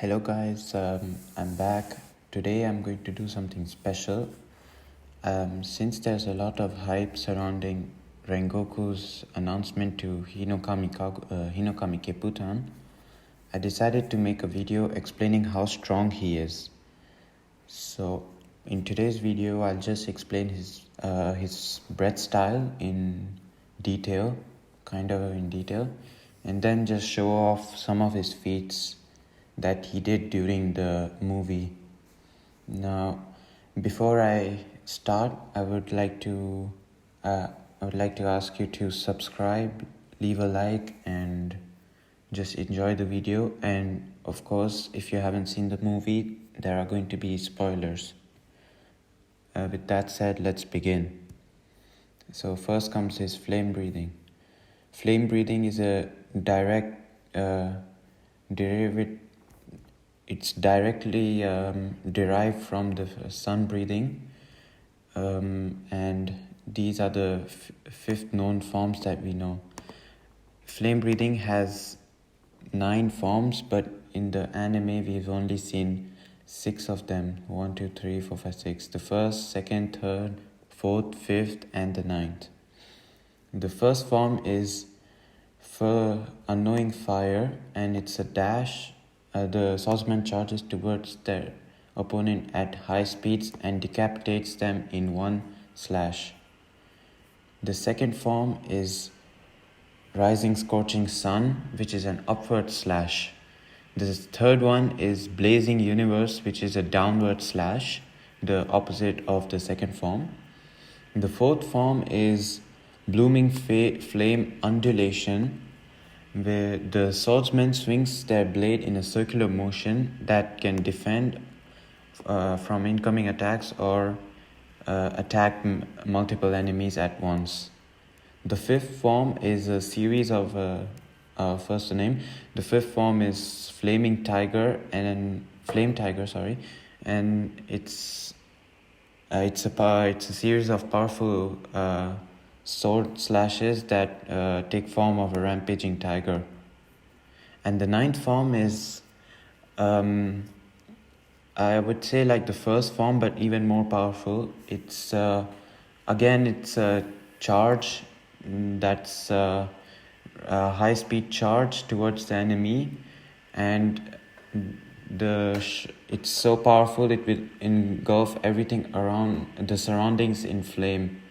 Hello guys, I'm back. Today I'm going to do something special. Since there's a lot of hype surrounding Rengoku's announcement to Hinokami Kepputan, I decided to make a video explaining how strong he is. So in today's video, I'll just explain his breath style in detail, and then just show off some of his feats that he did during the movie. Now, before I start, I would like to ask you to subscribe, leave a like, and just enjoy the video. And of course, if you haven't seen the movie, there are going to be spoilers. With that said, let's begin. So first comes his flame breathing. Flame breathing is a direct derivative. It's directly derived from the sun breathing, and these are the fifth known forms that we know. Flame breathing has 9 forms, but in the anime we've only seen 6 of them. 1, 2, 3, 4, 5, 6. The first, second, third, fourth, fifth, and the 9th. The first form is for unknowing fire, and it's a dash. The swordsman charges towards their opponent at high speeds and decapitates them in one slash. The second form is rising scorching sun, which is an upward slash. The third one is blazing universe, which is a downward slash, the opposite of the second form. The fourth form is blooming flame undulation, where the swordsman swings their blade in a circular motion that can defend from incoming attacks or attack multiple enemies at once. The fifth form is a series of first the name. The fifth form is flame tiger, and it's a series of powerful sword slashes that take form of a rampaging tiger. And the 9th form is I would say like the first form, but even more powerful. It's it's a charge that's a high speed charge towards the enemy, and it's so powerful it will engulf everything around the surroundings in flame.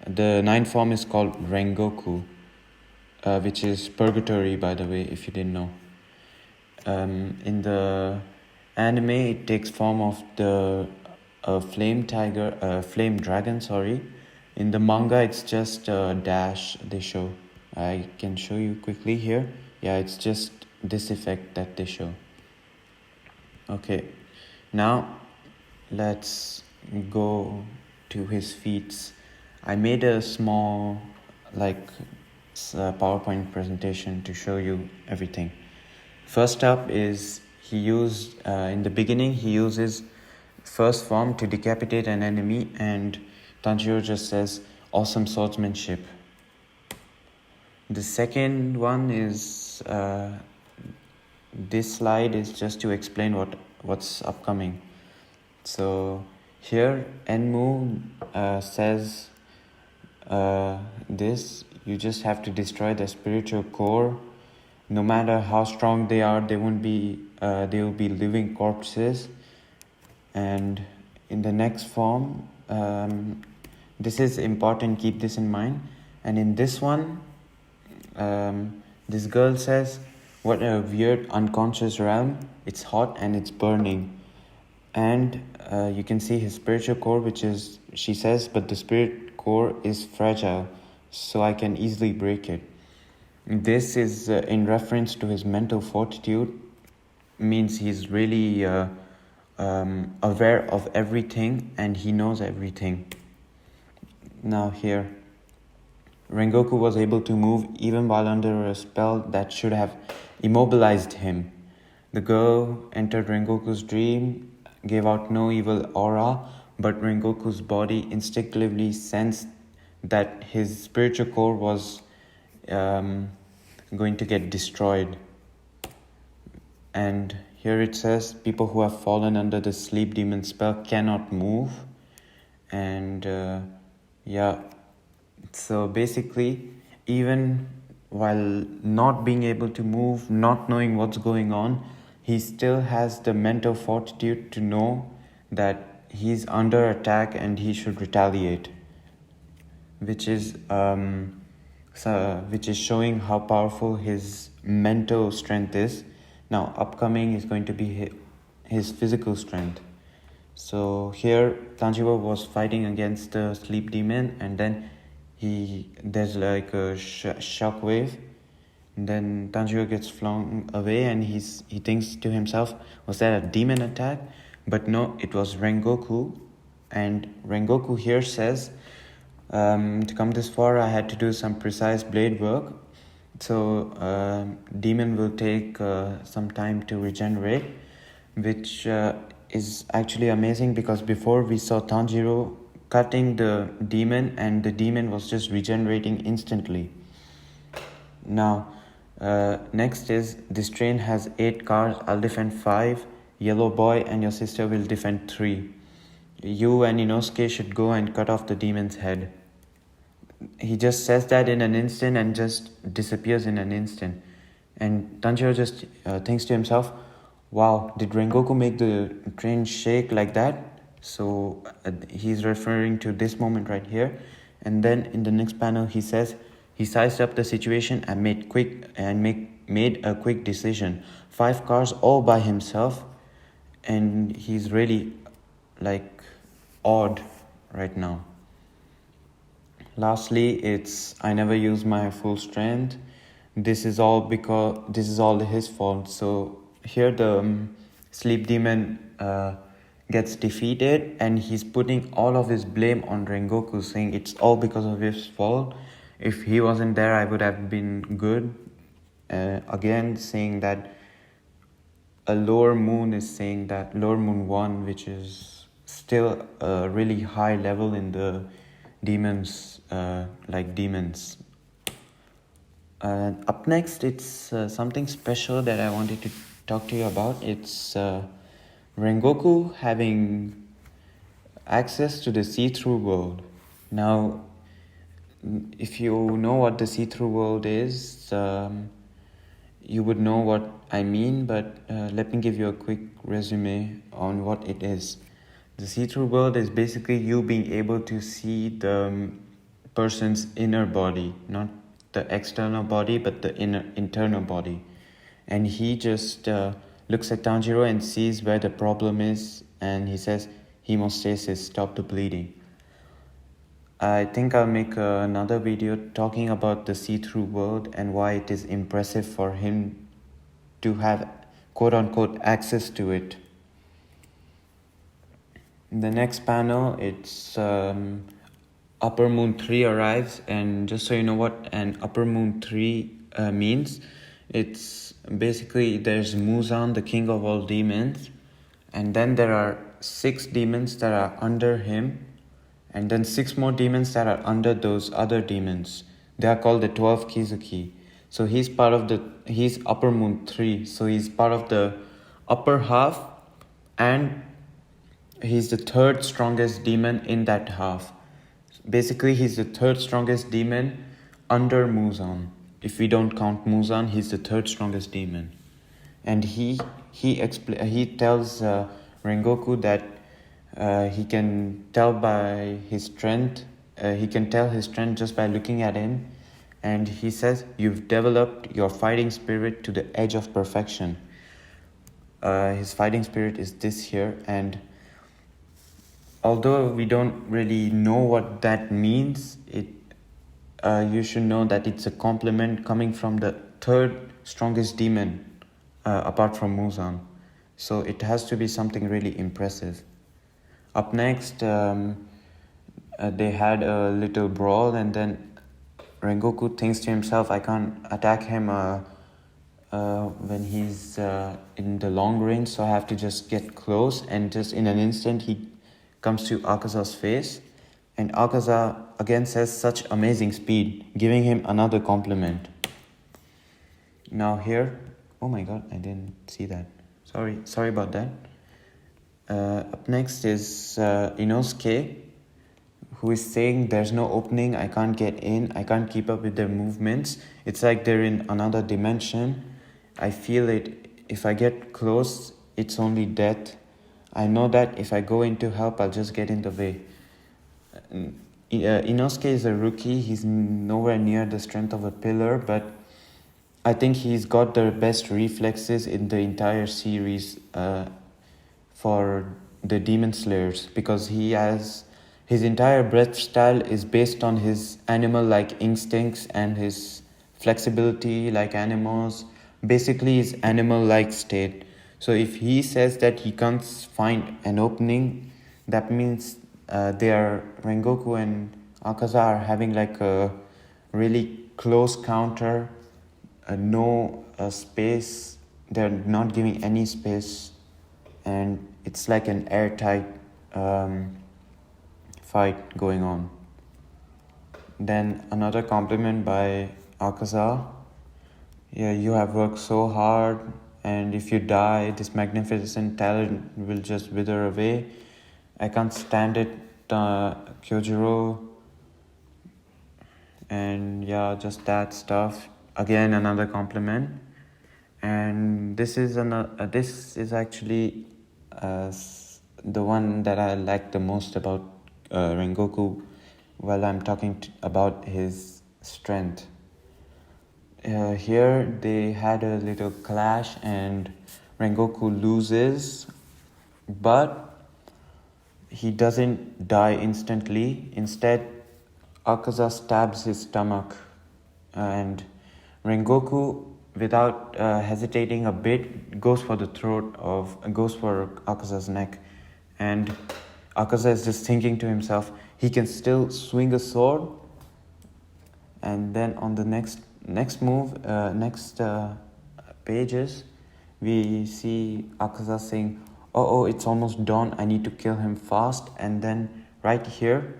The 9th form is called Rengoku, which is purgatory, by the way, if you didn't know. In the anime, it takes form of the flame dragon. In the manga, it's just a dash they show. I can show you quickly here. Yeah, it's just this effect that they show. Okay, now let's go to his feats. I made a small PowerPoint presentation to show you everything. First up is in the beginning he uses first form to decapitate an enemy, and Tanjiro just says awesome swordsmanship. The second one is this slide is just to explain what's upcoming. So here Enmu says this: you just have to destroy the spiritual core. No matter how strong they are, they will be living corpses. And in the next form, this is important, keep this in mind. And in this one, this girl says, what a weird unconscious realm, it's hot and it's burning. And you can see his spiritual core, which is, she says, but the spirit core is fragile, so I can easily break it. This is in reference to his mental fortitude, means he's really aware of everything and he knows everything. Now here, Rengoku was able to move even while under a spell that should have immobilized him. The girl entered Rengoku's dream, gave out no evil aura, but Rengoku's body instinctively sensed that his spiritual core was going to get destroyed, and here it says people who have fallen under the sleep demon spell cannot move. And yeah, so basically, even while not being able to move, not knowing what's going on, he still has the mental fortitude to know that he's under attack and he should retaliate, which is showing how powerful his mental strength is. Now, upcoming is going to be his physical strength. So here, Tanjiro was fighting against the sleep demon, and then there's like a shock wave. And then Tanjiro gets flung away, and he thinks to himself, was that a demon attack? But no, it was Rengoku. And Rengoku here says, to come this far, I had to do some precise blade work. So demon will take some time to regenerate, which is actually amazing, because before we saw Tanjiro cutting the demon and the demon was just regenerating instantly. Now, next is, this train has 8 cars, I'll defend 5, Yellow Boy and your sister will defend 3. You and Inosuke should go and cut off the demon's head. He just says that in an instant and just disappears in an instant. And Tanjiro just thinks to himself, wow, did Rengoku make the train shake like that? So he's referring to this moment right here. And then in the next panel, he says he sized up the situation and made a quick decision. 5 cars all by himself, and he's really like awed right now. Lastly, it's I never use my full strength. This is all his fault. So here the sleep demon gets defeated, and he's putting all of his blame on Rengoku, saying it's all because of his fault. If he wasn't there, I would have been good. Again, saying that a lower moon is saying that lower moon 1, which is still a really high level in the demons, like demons. Up next, it's something special that I wanted to talk to you about. It's Rengoku having access to the see-through world. Now, if you know what the see-through world is, you would know what I mean, but let me give you a quick resume on what it is. The see-through world is basically you being able to see the person's inner body, not the external body, but the internal body. And he just looks at Tanjiro and sees where the problem is, and he says, hemostasis, stop the bleeding. I think I'll make another video talking about the see-through world and why it is impressive for him to have quote-unquote access to it. In the next panel, it's Upper Moon 3 arrives, and just so you know what an Upper Moon 3 means, it's basically there's Muzan, the king of all demons, and then there are 6 demons that are under him, and then 6 more demons that are under those other demons. They are called the 12 Kizuki. So he's Upper Moon 3, so he's part of the upper half, and he's the 3rd strongest demon in that half. Basically, he's the 3rd strongest demon under Muzan. If we don't count Muzan, he's the 3rd strongest demon. And he tells Rengoku that he can tell by his strength. He can tell his strength just by looking at him. And he says, you've developed your fighting spirit to the edge of perfection. His fighting spirit is this here, and although we don't really know what that means, you should know that it's a compliment coming from the 3rd strongest demon apart from Muzan. So it has to be something really impressive. Up next, they had a little brawl, and then Rengoku thinks to himself, I can't attack him when he's in the long range, so I have to just get close, and just in an instant he comes to Akaza's face, and Akaza again says such amazing speed, giving him another compliment. Now here, oh my god, I didn't see that, Sorry about that. Up next is Inosuke, who is saying there's no opening, I can't get in, I can't keep up with their movements. It's like they're in another dimension. I feel it. If I get close, it's only death. I know that if I go in to help, I'll just get in the way. Inosuke is a rookie. He's nowhere near the strength of a pillar, but I think he's got the best reflexes in the entire series for the Demon Slayers, because he has his entire breath style is based on his animal-like instincts and his flexibility like animals, basically his animal-like state. So if he says that he can't find an opening, that means Rengoku and Akaza are having like a really close counter, no space, they're not giving any space, and it's like an airtight fight going on. Then another compliment by Akaza. Yeah, you have worked so hard, and if you die, this magnificent talent will just wither away. I can't stand it, Kyojuro. And yeah, just that stuff. Again, another compliment. And this is actually the one that I like the most about Rengoku while I'm talking about his strength. Here they had a little clash and Rengoku loses, but he doesn't die instantly. Instead, Akaza stabs his stomach, and Rengoku, without hesitating a bit, goes for Akaza's neck, and Akaza is just thinking to himself, he can still swing a sword. And then on the next pages, we see Akaza saying, "Oh, it's almost dawn. I need to kill him fast." And then right here,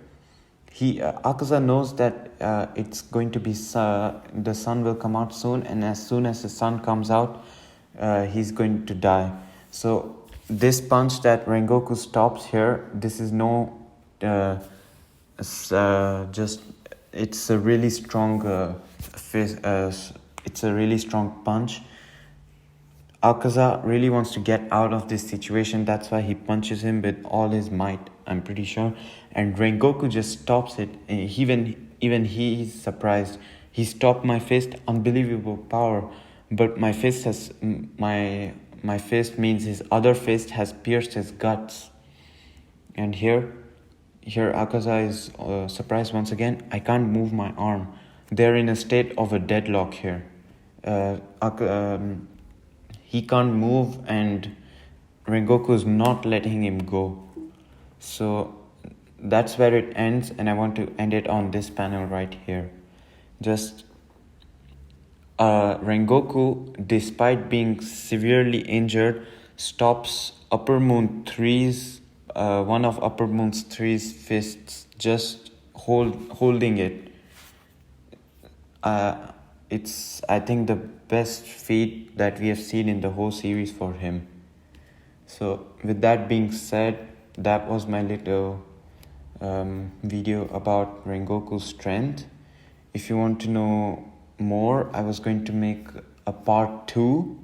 Akaza knows that it's going to be the sun will come out soon, and as soon as the sun comes out, he's going to die. So this punch that Rengoku stops here, this is it's a really strong it's a really strong punch. Akaza really wants to get out of this situation. That's why he punches him with all his might, I'm pretty sure. And Rengoku just stops it. Even he is surprised. He stopped my fist, unbelievable power. But my fist means his other fist has pierced his guts. And here Akaza is surprised once again. I can't move my arm. They're in a state of a deadlock here. He can't move, and Rengoku is not letting him go. So that's where it ends, and I want to end it on this panel right here. Just Rengoku, despite being severely injured, stops Upper Moon 3's one of Upper Moon's 3's fists, just holding it. It's, I think, the best feat that we have seen in the whole series for him. So with that being said, that was my little video about Rengoku's strength. If you want to know more, I was going to make a part 2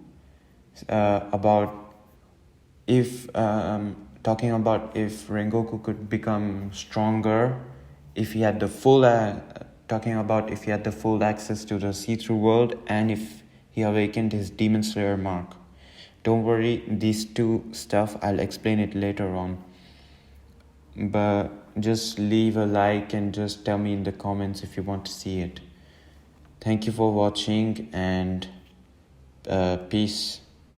about talking about if Rengoku could become stronger, if he had the full access to the see-through world, and if he awakened his Demon Slayer mark. Don't worry, these two stuff, I'll explain it later on. But just leave a like and just tell me in the comments if you want to see it. Thank you for watching, and peace.